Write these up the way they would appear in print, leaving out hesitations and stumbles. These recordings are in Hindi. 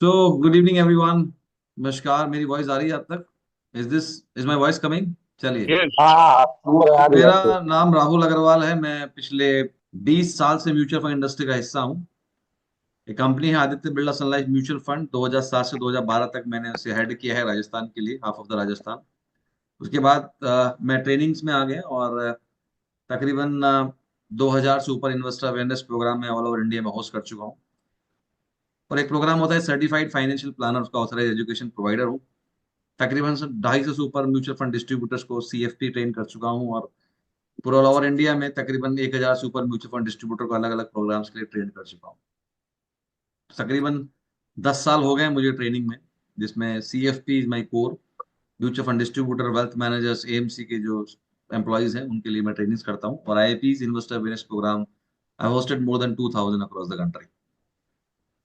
So good evening everyone. नमस्कार। मेरी वॉइस आ रही है आप तक? Is my voice coming? चलिए। ये हाँ हाँ, नंबर आ रही है मेरा आपको। नाम राहुल अग्रवाल है। मैं पिछले 20 साल से म्यूचुअल फंड इंडस्ट्री का हिस्सा हूँ। एक कंपनी है आदित्य बिरला सन लाइफ म्यूचुअल फंड। 2007 से 2012 तक मैंने उसे हेड किया है राजस्थान के लिए, हाफ ऑफ द राजस्थान। उसके बाद मैं ट्रेनिंग्स में आ गया और तकरीबन 2000 से ऊपर इन्वेस्टर अवेयरनेस प्रोग्राम में ऑल ओवर इंडिया में होस्ट कर चुका हूँ। और एक प्रोग्राम होता है सर्टिफाइड फाइनेंशियल प्लानर, उसका ऑथराइज एजुकेशन प्रोवाइडर हूँ। तकरीबन 250 से ऊपर म्यूचुअल फंड डिस्ट्रीब्यूटर्स को सीएफपी ट्रेन कर चुका हूँ। और पूरा ऑल ओवर इंडिया में तकरीबन 1000 से ऊपर म्यूचुअल फंड डिस्ट्रीब्यूटर को अलग अलग प्रोग्राम्स के लिए ट्रेन कर चुका हूँ। तकरीबन 10 साल हो गए मुझे ट्रेनिंग में, जिसमें CFP is my core. Mutual fund distributor, wealth managers, AMC के जो एम्प्लॉइज हैं उनके लिए मैं ट्रेनिंग्स करता हूँ। और IPs investor awareness program I hosted more than 2000 across the country.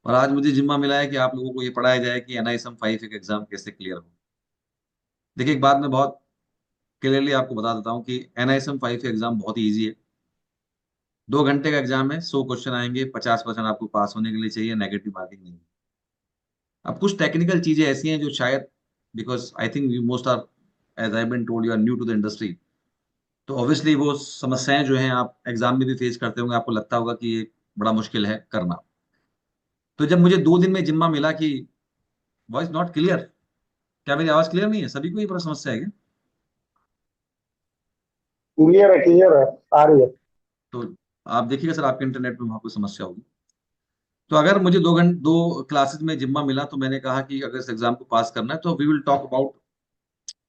और आज मुझे जिम्मा मिला है कि आप लोगों को ये पढ़ाया जाए कि एनआईएसएम 5 एक एग्जाम कैसे क्लियर हो। देखिए, एक बात मैं बहुत क्लियरली आपको बता देता हूँ कि एनआईएसएम 5 एग्जाम बहुत ही ईजी है। 2 घंटे का एग्जाम है, 100 क्वेश्चन आएंगे, 50% आपको पास होने के लिए चाहिए, नेगेटिव मार्किंग नहीं। अब कुछ टेक्निकल चीजें ऐसी हैं जो शायद, because I think you most are, as I been told, you are new to the industry. तो ऑब्वियसली वो समस्याएं जो हैं आप एग्जाम में भी फेस करते होंगे, आपको लगता होगा कि ये बड़ा मुश्किल है करना। तो जब मुझे 2 दिन में जिम्मा मिला कि वॉइस नॉट क्लियर, क्या मेरी आवाज क्लियर नहीं है? सभी को ये बड़ा समस्या है क्या? क्लियर है, आ रही है। तो आप देखिएगा सर, आपके इंटरनेट में वहां कोई समस्या होगी। तो अगर मुझे 2 घंटे 2 क्लासेस में जिम्मा मिला तो मैंने कहा कि अगर इस एग्जाम को पास करना है तो वी विल टॉक अबाउट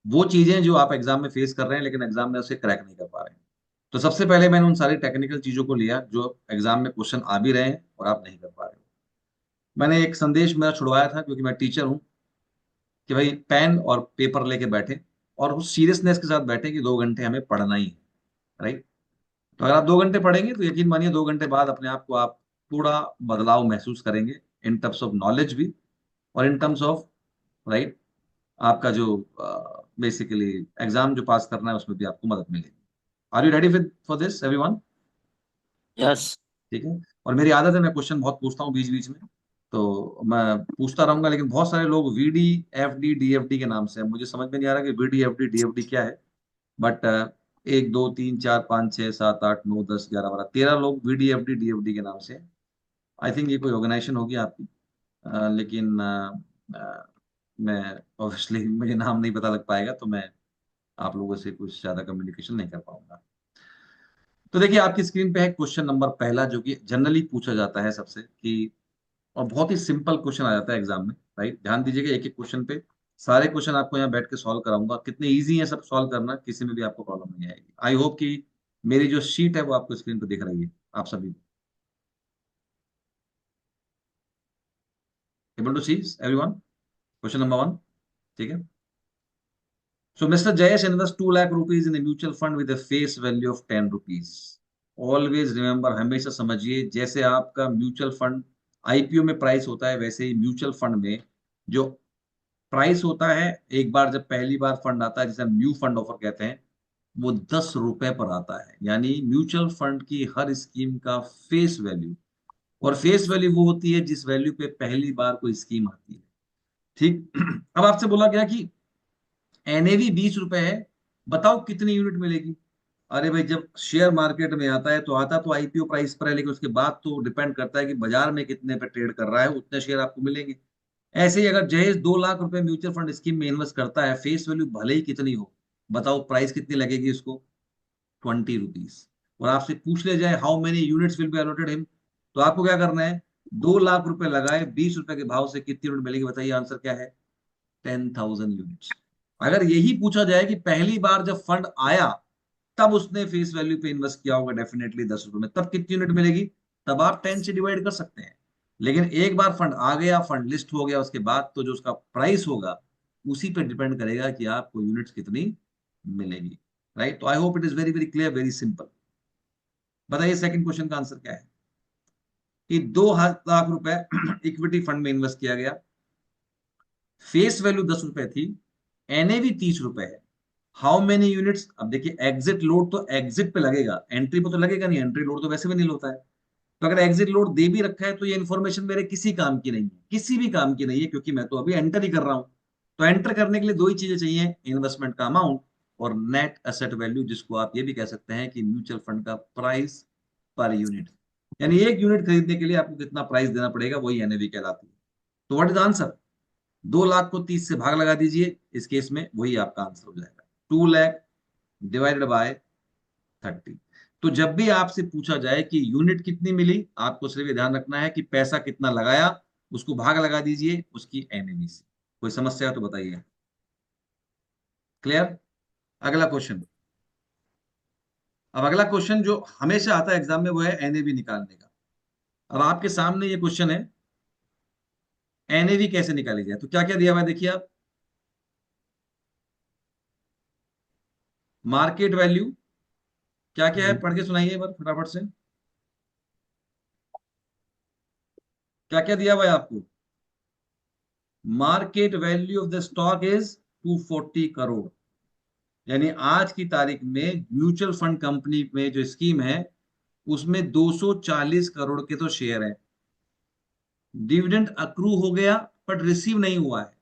वो चीजें जो आप एग्जाम में फेस कर रहे हैं लेकिन एग्जाम में उसे क्रैक नहीं कर पा रहे हैं। तो सबसे पहले मैंने उन सारी टेक्निकल चीजों को लिया जो एग्जाम में क्वेश्चन आ भी रहे हैं और आप नहीं कर पा रहे हो। मैंने एक संदेश मेरा छुड़वाया था, क्योंकि मैं टीचर हूँ, कि भाई पेन और पेपर लेके बैठे और उस सीरियसनेस के साथ बैठे कि 2 घंटे हमें पढ़ना ही है। राइट? तो अगर आप 2 घंटे पढ़ेंगे तो यकीन मानिए 2 घंटे बाद अपने आप को आप थोड़ा बदलाव महसूस करेंगे, इन टर्म्स ऑफ नॉलेज भी और इन टर्म्स ऑफ, राइट, आपका जो बेसिकली एग्जाम जो पास करना है उसमें भी आपको मदद मिलेगी। Are you ready with for this everyone? Yes. ठीक है। और मेरी आदत है, मैं क्वेश्चन बहुत पूछता हूँ बीच बीच में, तो मैं पूछता रहूंगा। लेकिन बहुत सारे लोग वीडी, एफडी, डीएफडी के नाम से, मुझे समझ में नहीं आ रहा कि वीडी, एफडी, डीएफडी क्या है। बट 1 2 3 4 5 6 7 8 9 10 11 12 13 लोग वीडी, एफडी, डीएफडी के नाम से। आई थिंक ये कोई ऑर्गेनाइजेशन होगी आपकी। लेकिन मैं ऑब्वियसली मुझे नाम नहीं पता लग पाएगा, तो मैं आप लोगों से कुछ ज्यादा कम्युनिकेशन नहीं कर पाऊंगा। तो देखिए, आपकी स्क्रीन पे है क्वेश्चन नंबर पहला, जो कि जनरली पूछा जाता है सबसे कि, और बहुत ही सिंपल क्वेश्चन आ जाता है एग्जाम में। राइट? ध्यान दीजिएगा, एक एक क्वेश्चन पे सारे क्वेश्चन आपको यहाँ बैठ के सॉल्व कराऊंगा। कितने इजी है सब सॉल्व करना, किसी में भी आपको प्रॉब्लम नहीं आएगी। आई होप कि मेरी जो शीट है वो आपको स्क्रीन पे दिख रही है आप सभी को। Able to see everyone? Question number 1। ठीक है। So mister Jayesh invest 2 lakh rupees in mutual fund with face value of 10 rupees. Always remember, हमेशा समझिए, जैसे आपका म्यूचुअल फंड आईपीओ में प्राइस होता है, वैसे ही म्यूचुअल फंड में जो प्राइस होता है, एक बार जब पहली बार फंड आता है, जिसे हम न्यू फंड ऑफर कहते हैं, वो 10 रुपए पर आता है। यानी म्यूचुअल फंड की हर स्कीम का फेस वैल्यू, और फेस वैल्यू वो होती है जिस वैल्यू पे पहली बार कोई स्कीम आती है। ठीक। अब आपसे बोला गया कि एनएवी 20 रुपए है, बताओ कितनी यूनिट मिलेगी। अरे भाई, जब शेयर मार्केट में आता है तो आता तो आईपीओ प्राइस पर है, लेकिन उसके बाद तो डिपेंड करता है कि बाजार में कितने पे ट्रेड कर रहा है, उतने शेयर आपको मिलेंगे। ऐसे ही अगर जयेश 2 लाख रुपए म्यूचुअल फंड स्कीम में इन्वेस्ट करता है, फेस वैल्यू भले ही कितनी हो, बताओ प्राइस कितनी लगेगी उसको? 20 रुपीज। और आपसे पूछ ले जाए how many units will be allotted him, तो आपको क्या करना है? 2 लाख रुपए लगाए, 20 रुपए के भाव से कितनी यूनिट मिलेगी? बताइए, आंसर क्या है? 10,000 यूनिट्स। अगर यही पूछा जाए कि पहली बार जब फंड आया तब उसने फेस वैल्यू पे इन्वेस्ट किया होगा डेफिनेटली 10 रुपए में, तब कितनी यूनिट मिलेगी? तब आप 10 से डिवाइड कर सकते हैं। लेकिन एक बार फंड आ गया, फंड लिस्ट हो गया, उसके बाद तो जो उसका प्राइस होगा उसी पे डिपेंड करेगा कि आपको यूनिट्स कितनी मिलेगी। राइट? तो I hope it is very very clear, very simple. बताइए सेकंड क्वेश्चन का आंसर क्या है? कि 2 लाख रुपए इक्विटी फंड में इन्वेस्ट किया गया, फेस वैल्यू 10 रुपए थी, एनएवी 30 रुपए है। How many units? अब देखिए, एग्जिट लोड तो एग्जिट पे लगेगा, एंट्री पे तो लगेगा नहीं, एंट्री लोड तो वैसे भी नहीं होता है। तो अगर एग्जिट लोड दे भी रखा है तो ये इन्फॉर्मेशन मेरे किसी काम की नहीं है, किसी भी काम की नहीं है, क्योंकि मैं तो अभी एंटर ही कर रहा हूं। तो एंटर करने के लिए दो ही चीजें चाहिए, इन्वेस्टमेंट का अमाउंट और नेट एसेट वैल्यू, जिसको आप ये भी कह सकते हैं कि म्यूचुअल फंड का प्राइस पर यूनिट। यानी एक यूनिट खरीदने के लिए आपको कितना प्राइस देना पड़ेगा, वही एनएवी कहलाती है। तो व्हाट इज आंसर? 2 लाख को 30 से भाग लगा दीजिए, इस केस में वही आपका आंसर हो जाएगा, 2 लाख डिवाइडेड बाय 30। तो जब भी आपसे पूछा जाए कि यूनिट कितनी मिली, आपको सिर्फ ये ध्यान रखना है कि पैसा कितना लगाया, उसको भाग लगा दीजिए उसकी एनएवी से। कोई समस्या है तो बताइए। क्लियर? अगला क्वेश्चन। अब अगला क्वेश्चन जो हमेशा आता है एग्जाम में वो है एनएवी निकालने का। अब आपके सामने ये क्वेश्चन है, एनएवी कैसे निकाली जाए। तो क्या क्या दिया हुआ है देखिए आप। मार्केट वैल्यू, क्या क्या है पढ़ के सुनाइए एक बार फटाफट से। क्या क्या दिया हुआ है आपको? Market value of the stock is 240 crore. यानी आज की तारीख में म्यूचुअल फंड कंपनी में जो स्कीम है उसमें 240 करोड़ के तो शेयर है। डिविडेंड अक्रू हो गया बट रिसीव नहीं हुआ है,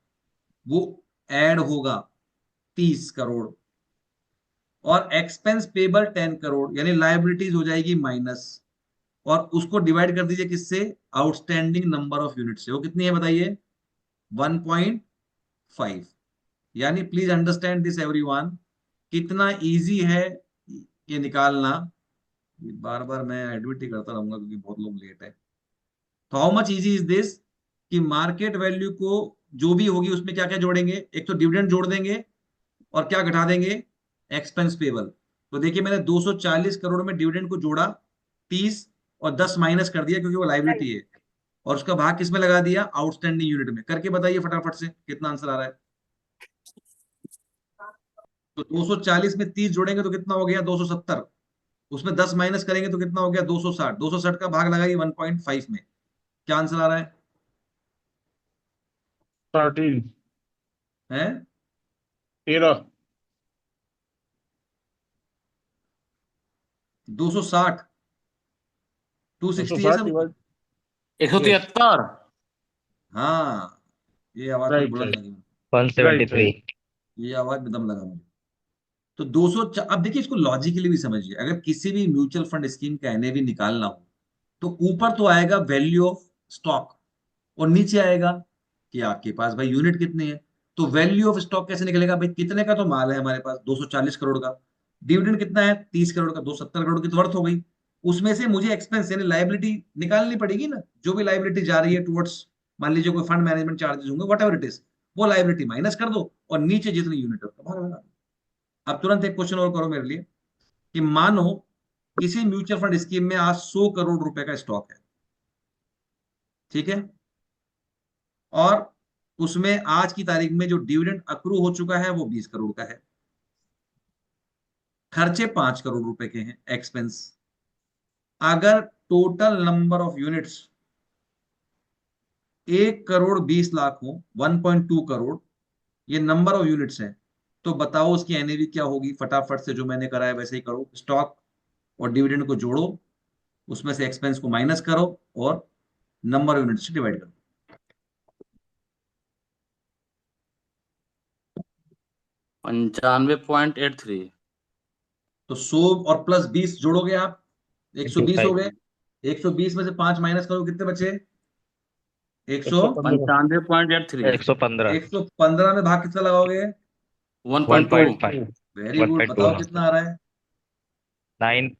वो ऐड होगा 30 करोड़। और एक्सपेंस पेबल 10 करोड़, यानी लाइबिलिटीज हो जाएगी माइनस। और उसको डिवाइड कर दीजिए किससे? आउटस्टैंडिंग नंबर ऑफ यूनिट से। वो कितनी है बताइए? 1.5। यानी प्लीज अंडरस्टैंड दिस एवरीवन, कितना इजी है ये निकालना। बार बार मैं एडमिट ही करता रहूंगा क्योंकि बहुत लोग लेट है। तो how much easy is this, कि मार्केट वैल्यू को जो भी होगी उसमें क्या क्या जोड़ेंगे? एक तो डिविडेंड जोड़ देंगे और क्या घटा देंगे? Expense payable. तो देखिए मैंने 240 करोड़ में डिविडेंड को जोड़ा 30 और 10 माइनस कर दिया क्योंकि वो लाइबिलिटी है, और उसका भाग किस में लगा दिया? आउटस्टैंडिंग यूनिट में। करके बताइए फटाफट से कितना आंसर आ रहा है। तो 240 में 30 जोड़ेंगे तो कितना हो गया? 270। उसमें 10 माइनस करेंगे तो कितना हो गया? 260। 260 का भाग लगाइए 1.5 में, क्या आंसर आ रहा है? 13 है 13 260। 260 है 260 सब। डिवाइड 173। हाँ, ये आवाज थोड़ी राइट बुलंद राइट लगी मुझे। 173। ये आवाज में दम लगा मुझे। तो 200, अब देखिए इसको लॉजिकली भी समझिए। अगर किसी भी म्यूचुअल फंड स्कीम का एनएवी निकालना हो तो ऊपर तो आएगा वैल्यू ऑफ स्टॉक और नीचे आएगा कि आपके पास भाई यूनिट कितने हैं। तो वैल्यू ऑफ स्टॉक कैसे निकलेगा भाई? कितने का तो माल है हमारे पास? 240 करोड़ का। डिविडेंड कितना है? 30 करोड़ का। 270 करोड़ की तो वर्थ हो गई। उसमें से मुझे एक्सपेंस यानी लाइबिलिटी निकालनी पड़ेगी ना, जो भी लाइबिलिटी जा रही है टुवर्ड्स, मान लीजिए कोई फंड मैनेजमेंट चार्जेस होंगे, वट एवर इट इज, वो लाइबिलिटी माइनस कर दो और नीचे जितनी यूनिट है उसका भाग लगा दो। अब तुरंत एक क्वेश्चन और करो मेरे लिए, कि मानो किसी म्यूचुअल फंड स्कीम में आज 100 करोड़ रुपए का स्टॉक है, ठीक है, और उसमें आज की तारीख में जो डिविडेंड अक्रू हो चुका है वो 20 करोड़ का है। खर्चे 5 करोड़ रुपए के हैं, एक्सपेंस। अगर total number of units 1 crore 20 lakh हो, 1.2 करोड़, ये नंबर ऑफ यूनिट्स हैं, तो बताओ उसकी एनएवी क्या होगी? फटाफट से जो मैंने कराया वैसे ही करो। स्टॉक और डिविडेंड को जोड़ो, उसमें से एक्सपेंस को माइनस करो और नंबर ऑफ यूनिट्स से डिवाइड करो। 95.83। तो 100 और प्लस 20 जोड़ोगे आप, 120 हो 85। गए। 120 में से 5 माइनस करो, कितने बचे? 100। 115 95.83। 115। 115 में भाग कितना लगाओगे? 1.2। 1.5। वेरी गुड, 1.2 बताओ ना। कितना आ रहा है? 9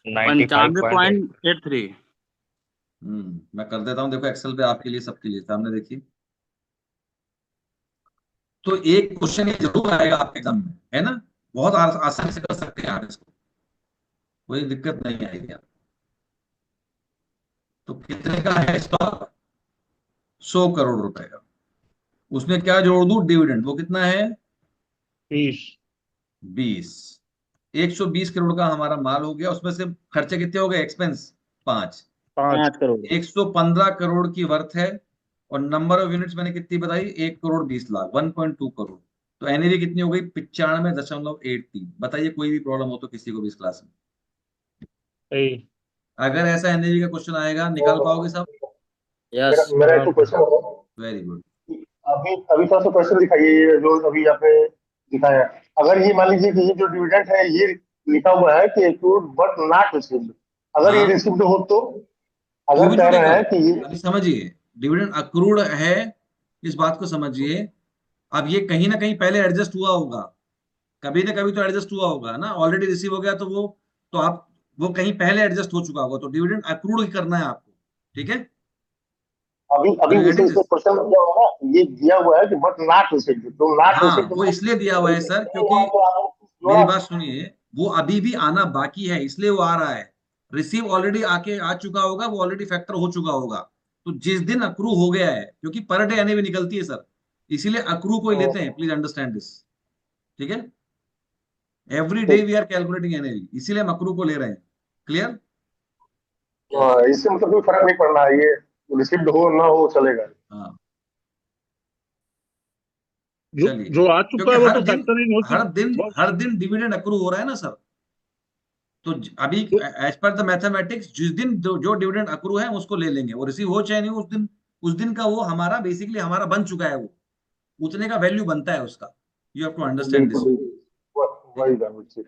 95.8। 95.83। मैं कर देता हूं, देखो एक्सेल पे आपके लिए, सबके लिए सामने देखिए। तो एक क्वेश्चन ये जरूर आएगा आपके एग्जाम में, है ना? बहुत आसानी से कर सकते हैं आप इसको, कोई दिक्कत नहीं आएगी आप। तो कितने का है स्टॉक? 100 करोड़ रुपए का। उसमें क्या जोड़ दूं? डिविडेंड। वो कितना है? 30 20। 120 करोड़ का हमारा माल हो गया, उसमें से खर्चे कितने हो गए? एक्सपेंस 5। 5 5 करोड़। 115 करोड़ की वर्थ है, और नंबर ऑफ यूनिट्स मैंने कितनी बताई? 1 करोड़ 20 लाख, 1.2 करोड़। तो एनएवी कितनी हो गई? 95.83। बताइए कोई भी प्रॉब्लम हो तो किसी को भी इस क्लास में। सही अगर ऐसा एनएवी का क्वेश्चन आएगा निकाल पाओगे सब? यस मेरा एक क्वेश्चन है वेरी गुड। कि अभी अभी थोड़ा सा क्वेश्चन दिखाइए, ये जो अभी आपने दिखाया। अगर ये मान लीजिए कि ये जो डिविडेंड है, ये लिखा हुआ है कि एक्रूड बट नॉट रिसीव्ड, अगर ये हाँ रिसीव्ड हो तो, वो भी अगर कह रहे जुड़ेगा। हैं कि ये अभी समझिए, डिविडेंड अक्रूड है, इस बात को समझिए। अब ये कहीं ना कहीं पहले एडजस्ट हुआ होगा, कभी ना कभी तो एडजस्ट हुआ होगा ना, ऑलरेडी रिसीव हो गया तो वो, तो आप, वो कहीं पहले एडजस्ट हो चुका होगा, तो डिविडेंड अक्रूड ही करना है आपको। ठीक है, अभी आर अभी यू जैसे गेटिंग इसमें दिस? क्वेश्चन में दिया हुआ है ना, ये दिया हुआ है कि बट नॉट रिसीव्ड, तो नॉट हाँ रिसीव्ड वो में इसलिए दिया हुआ है सर, क्योंकि वहां पे आपने कुछ मेरी जोड़ा। बात सुनिए, वो अभी भी आना बाकी है, इसलिए वो आ रहा है। रिसीव ऑलरेडी आके आ चुका होगा, वो ऑलरेडी फैक्टर हो चुका होगा। तो जिस दिन अक्रू हो गया है, क्योंकि पर डे एनएवी निकलती है सर, इसीलिए अक्रू को ही लेते हैं, प्लीज अंडरस्टैंड दिस। ठीक है, every day we are calculating NAV, इसीलिए हम अक्रू को ले रहे हैं। क्लियर? यस इससे मतलब कोई फर्क नहीं पड़ना है, ये रिसीव्ड हो ना हो चलेगा। हाँ जो चलिए, जो आ चुका क्योंकि है वो हर तो दिन, फैक्टर इन हो हर दिन चुका। हर दिन डिविडेंड अक्रू हो रहा है ना सर। तो अभी जो एज पर द मैथमेटिक्स, जिस दिन जो डिविडेंड अक्रू है उसको ले लेंगे, वो रिसीव हो चाहे नहीं हो, उस दिन का वो हमारा बेसिकली हमारा बन चुका है, वो उतने का वैल्यू बनता है उसका। यू हैव टू अंडरस्टैंड बिल्कुल दिस। बिल्कुल, ठीक है, वही बात ठीक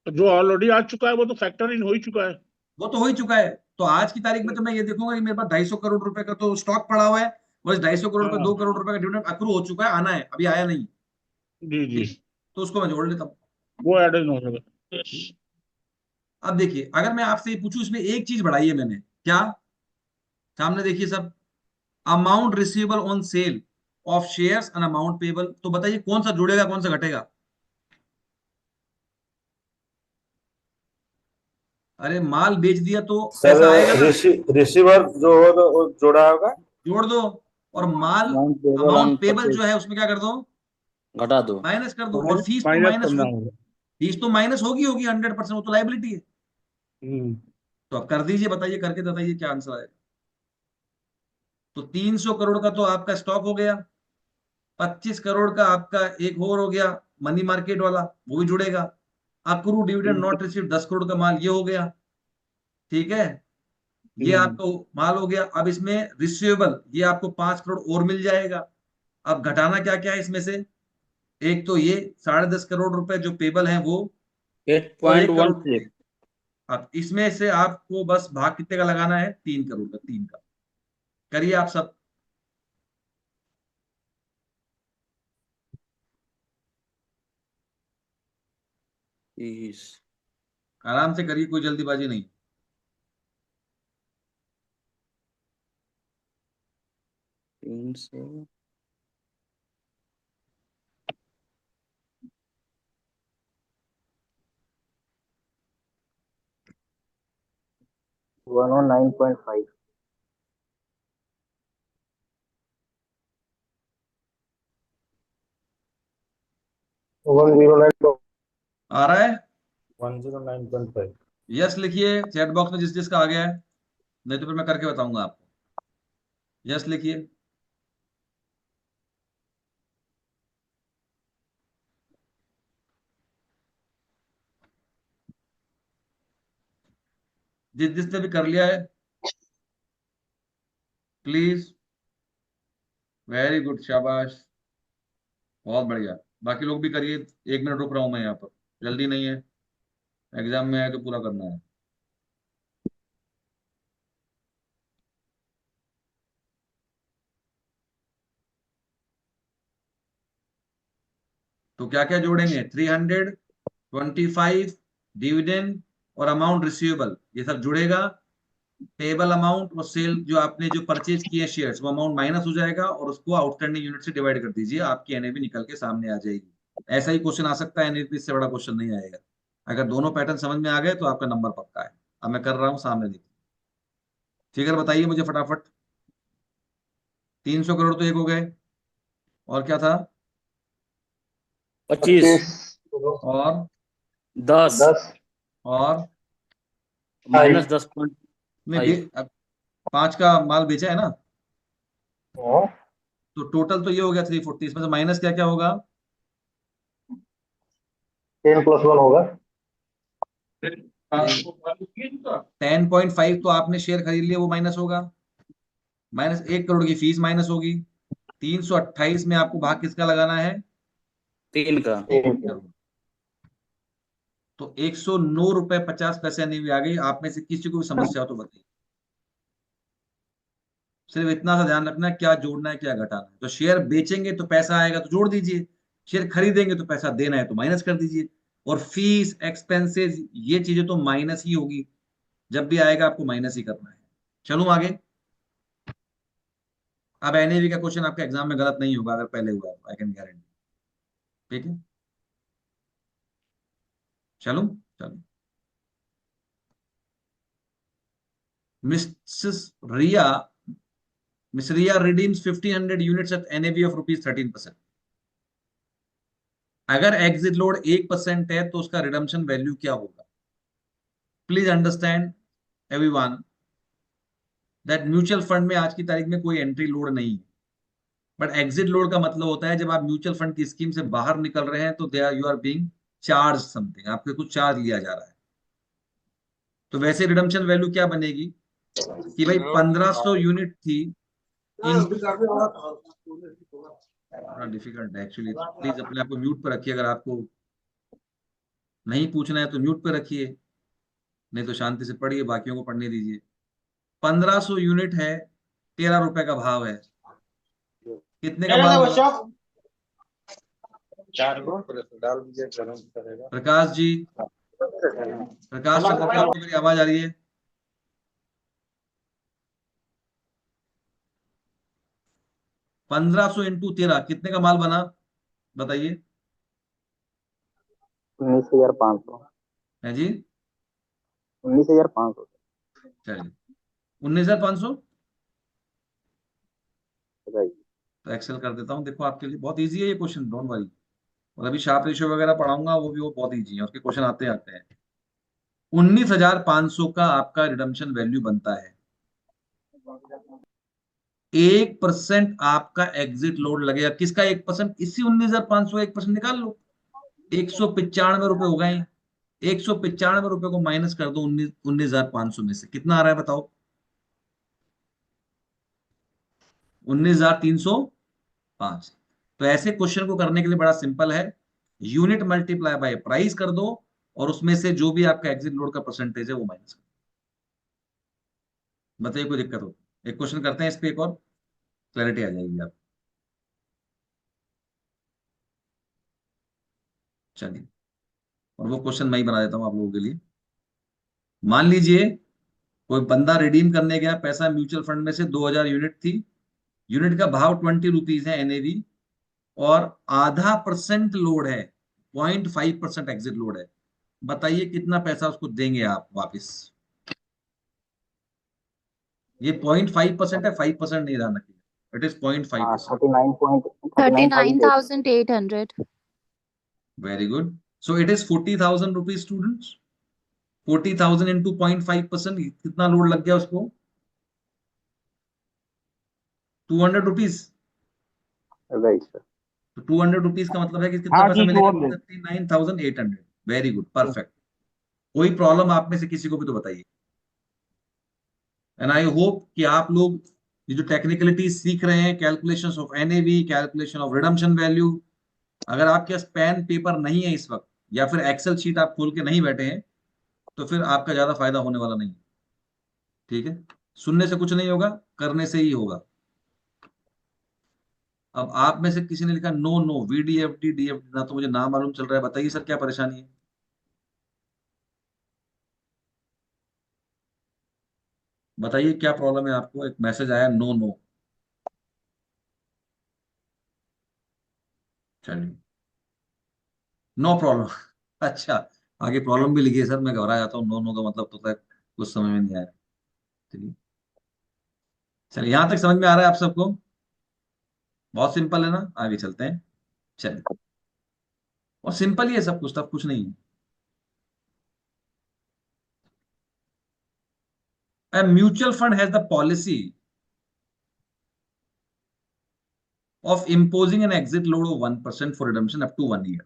है। जो ऑलरेडी आ चुका है वो तो फैक्टर इन हो ही चुका है। वो तो हो ही चुका है। तो आज की तारीख में तो मैं ये देखूंगा कि मेरे पास 250 करोड़ रुपए का तो स्टॉक पड़ा हुआ है, बस 250 करोड़ रुपए, हाँ 2 करोड़ रुपए का डिविडेंड अक्रू हो चुका है, आना है, अभी आया नहीं। जी जी, ठीक, तो उसको मैं जोड़ लेता हूँ। वो एड इन हो जाएगा। यस। ठीक। अब देखिए, अगर मैं आपसे ये पूछूं, इसमें एक चीज बढ़ाई है मैंने क्या, सामने देखिए सब, amount receivable on sale of shares and amount payable, तो बताइए कौन सा जुड़ेगा कौन सा घटेगा? अरे माल बेच दिया तो सर पैसा आएगा ना, रिसीवर जो होगा वो जोड़ा होगा। जोड़ दो। और माल, amount payable on amount payable purchase जो है उसमें क्या कर दो, घटा दो। माइनस कर दो। और फीस तो माइनस माइनस करना हो, होगा। फीस तो माइनस होगी होगी 100%, वो तो लाइबिलिटी है। हम्म। तो अब कर दीजिए, बताइए करके बताइए क्या आंसर आएगा। तो 300 करोड़ का तो आपका स्टॉक हो गया, 25 करोड़ का आपका एक और हो गया मनी मार्केट वाला, वो भी जुड़ेगा। Accrue dividend not receive 10 crore का माल, ये हो गया। ठीक है, ये हम्म। आपका माल हो गया। अब इसमें रिसीवेबल, ये आपको 5 करोड़ और मिल जाएगा। अब घटाना क्या क्या है इसमें से, एक तो ये 10.5 करोड़ रुपए जो पेबल है वो, एट और पॉइंट एक वन करोड़ सिक्स अब इसमें से आपको बस भाग कितने का लगाना है, 3 करोड़ का, 3 का। करिए आप सब, तीस आराम से करिए, कोई जल्दीबाजी नहीं। 300 109.5। 109। आ रहा है? 109.5। यस लिखिए चैट बॉक्स में जिस जिसका आ गया है, नहीं तो फिर मैं करके बताऊंगा आपको। यस लिखिए। जिस जिसने भी कर लिया है प्लीज, वेरी गुड, शाबाश, बहुत बढ़िया। बाकी लोग भी करिए, 1 मिनट रुक रहा हूं मैं यहाँ पर, जल्दी नहीं है, एग्जाम में आए तो पूरा करना है। तो क्या क्या जोड़ेंगे, 325 डिविडेंड और अमाउंट रिसीवेबल, ये सब जुड़ेगा। पेबल अमाउंट और सेल, जो आपने जो परचेज किए शेयर्स, वो अमाउंट माइनस हो जाएगा, और उसको आउटस्टैंडिंग यूनिट से डिवाइड कर दीजिए, आपकी एनएवी निकल के सामने आ जाएगी। ऐसा ही क्वेश्चन आ सकता है एनएवी, से बड़ा क्वेश्चन नहीं आएगा। अगर दोनों पैटर्न समझ में आ गए तो आपका नंबर पक्का है। अब मैं कर रहा हूँ, सामने देखिए, फिगर बताइए मुझे फटाफट। 300 करोड़ तो एक हो गए, और क्या था, 25 25, और 10 10, और माइनस 10.5 नहीं अब 5 का माल बेचा है ना, हाँ, तो टोटल तो ये हो गया 340, इसमें से माइनस क्या क्या होगा, 10 + 1 होगा। 10.5 तो आपने शेयर खरीद लिया, वो माइनस होगा, माइनस 1 करोड़ की फीस माइनस होगी। 328 में आपको भाग किसका लगाना है? 3 का। 3 करोड़। तो 109 रुपए 50 पैसे नहीं आ गई। आप में से किसी को भी समस्या हो तो बताइए। सिर्फ इतना सा ध्यान रखना, क्या जोड़ना है क्या घटाना है। तो शेयर बेचेंगे तो पैसा आएगा तो जोड़ दीजिए, शेयर खरीदेंगे तो पैसा देना है तो माइनस कर दीजिए। और फीस एक्सपेंसेस ये चीजें तो माइनस ही होगी, जब भी आएगा आपको माइनस ही करना है। चलूं आगे। अब एनएवी का क्वेश्चन आपके एग्जाम में गलत नहीं होगा, अगर पहले हुआ आई कैन गारंटी। ठीक है, चलूं। चलो, Mrs Riya miss Riya redeems 1500 units at NAV of rupees 13%। अगर एग्जिट लोड 1% है तो उसका रिडम्पशन वैल्यू क्या होगा? Please understand everyone that mutual fund में आज की तारीख में कोई एंट्री लोड नहीं है, बट एग्जिट लोड का मतलब होता है जब आप म्यूचुअल फंड की स्कीम से बाहर निकल रहे हैं तो they are you are being charge something, आपसे कुछ चार्ज लिया जा रहा है। तो वैसे रिडम्पशन वैल्यू क्या बनेगी कि भाई 1500 यूनिट थी, थोड़ा डिफिकल्ट है एक्चुअली, प्लीज अपने आप को म्यूट पर रखिए। अगर आपको नहीं पूछना है तो म्यूट पर रखिए, नहीं तो शांति से पढ़िए, बाकियों को पढ़ने दीजिए। 1500 यूनिट है, 13 रुपए का भाव है, कितने का माल बना? डाल दीजिए, गरम करेगा। प्रकाश जी, प्रकाश चंद्र, क्या आपको मेरी आवाज आ रही है? पंद्रह सौ इंटू 13 कितने का माल बना बताइए? 19,500। है जी, 19,500। चलिए 19,500। राइट। तो एक्सेल कर देता हूँ, देखो आपके लिए बहुत इजी है ये क्वेश्चन, डोंट वरी। और अभी शार्प रेशियो वगैरह पढ़ाऊंगा, वो बहुत इजी है, उसके क्वेश्चन आते आते हैं। 19,500 का आपका रिडम्पशन वैल्यू बनता है। 1% आपका एग्जिट लोड लगेगा। किसका 1%? इसी 19,500 1% निकाल लो, 195 रुपए हो गए। 195 रुपए को माइनस कर दो 19,500 में से, कितना आ रहा है बताओ? 19,305। तो ऐसे क्वेश्चन को करने के लिए बड़ा सिंपल है, यूनिट मल्टीप्लाई बाय प्राइस कर दो और उसमें से जो भी आपका एग्जिट लोड का परसेंटेज है वो माइनस कर दो। बताइए कोई दिक्कत हो? एक क्वेश्चन करते हैं इस पे, एक और क्लैरिटी आ जाएगी आप। चलिए, और वो क्वेश्चन मैं ही बना देता हूं आप लोगों के लिए। मान लीजिए कोई बंदा रिडीम करने गया, पैसा म्यूचुअल फंड में से 2,000 यूनिट थी, यूनिट का भाव 20 रुपीज है एनएवी, और आधा परसेंट लोड है, 0.5% एग्जिट लोड है। बताइए कितना पैसा उसको देंगे आप वापस? ये 0.5% है, 5% नहीं ध्यान रखिएगा, it is 0.5%। 39,800। Very good. So it is 40,000 rupees students. 40,000 into 0.5%, कितना लोड लग गया उसको? 200 रुपीज। Right sir. तो 200 रुपीज का मतलब है कि कितना हाँ पैसा जी, मिलेगा? 200। 39,800। Very good, perfect. कोई प्रॉब्लम आप में से किसी को भी तो बताइए। एंड आई होप कि आप लोग ये जो टेक्निकलिटी सीख रहे हैं, calculations of NAV, calculation of redemption value, अगर आपके पास पेन पेपर नहीं है इस वक्त, या फिर एक्सेल शीट आप खोल के नहीं बैठे हैं, तो फिर आपका ज्यादा फायदा होने वाला नहीं। ठीक है, सुनने से कुछ नहीं होगा, करने से ही होगा। अब आप में से किसी ने लिखा नो नो वीडीएफडी डीएफडी, ना तो मुझे नाम मालूम चल रहा है, बताइए सर क्या परेशानी है? बताइए क्या प्रॉब्लम है आपको? एक मैसेज आया नो नो। चलिए, नो प्रॉब्लम। अच्छा, आगे प्रॉब्लम भी लिखिए सर, मैं घबरा जाता हूँ, नो नो का मतलब तो होता है कुछ समझ में नहीं आया। चलिए, चलिए यहां तक समझ में आ रहा है आप सबको? बहुत सिंपल है ना, आगे चलते हैं। चलिए, और सिंपल ही है सब कुछ, तब कुछ नहीं है। A mutual fund has the policy of imposing an exit load of 1% for redemption up to 1 year।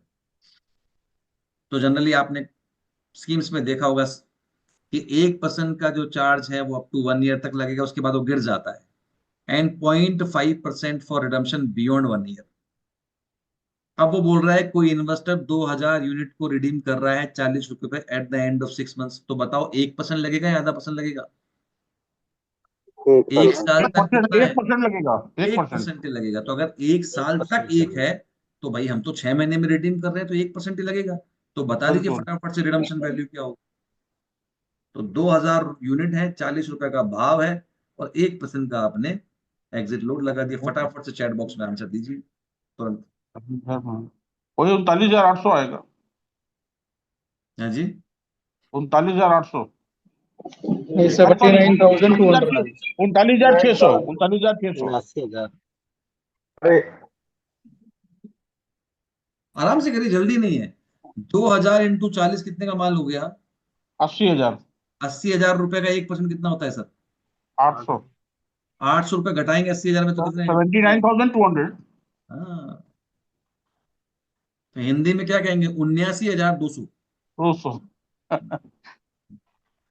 तो जनरली आपने स्कीम्स में देखा होगा कि 1% का जो चार्ज है वो अप टू 1 ईयर तक लगेगा, उसके बाद वो गिर जाता है। And 0.5% for redemption beyond 1 year. अब वो बोल रहा है कोई इन्वेस्टर 2000 यूनिट को रिडीम कर रहा है 40 रुपए पे at the end of 6 months, तो बताओ 1% लगेगा या आधा परसेंट लगेगा? एक साल तक कितना है? 1% लगेगा, 1% ही लगेगा। तो अगर एक साल तक एक है तो भाई हम तो 6 महीने में रिडीम कर रहे हैं, तो 1% ही लगेगा। तो बता दीजिए बिल्कुल। फटाफट से रिडम्पशन वैल्यू क्या होगा। तो 2000 यूनिट है, 40 रुपए का भाव है, और 1% का आपने एग्जिट लोड लगा दिया। फटाफट से चैट बॉक्स में आंसर दीजिए तुरंत। वही 39,800 आएगा, हाँ जी, 39,800, 79,200 39,600, 39,600। 79,000। अरे आराम से करिए, जल्दी नहीं है। 2000 इंटू 40 कितने का माल हो गया? 80,000, 80,000 रुपए का 1% कितना होता है सर? 800, 800 रुपए घटाएंगे 80,000 में तो कितने? 79,200। हाँ, तो हिंदी में क्या कहेंगे? 79,200। 200।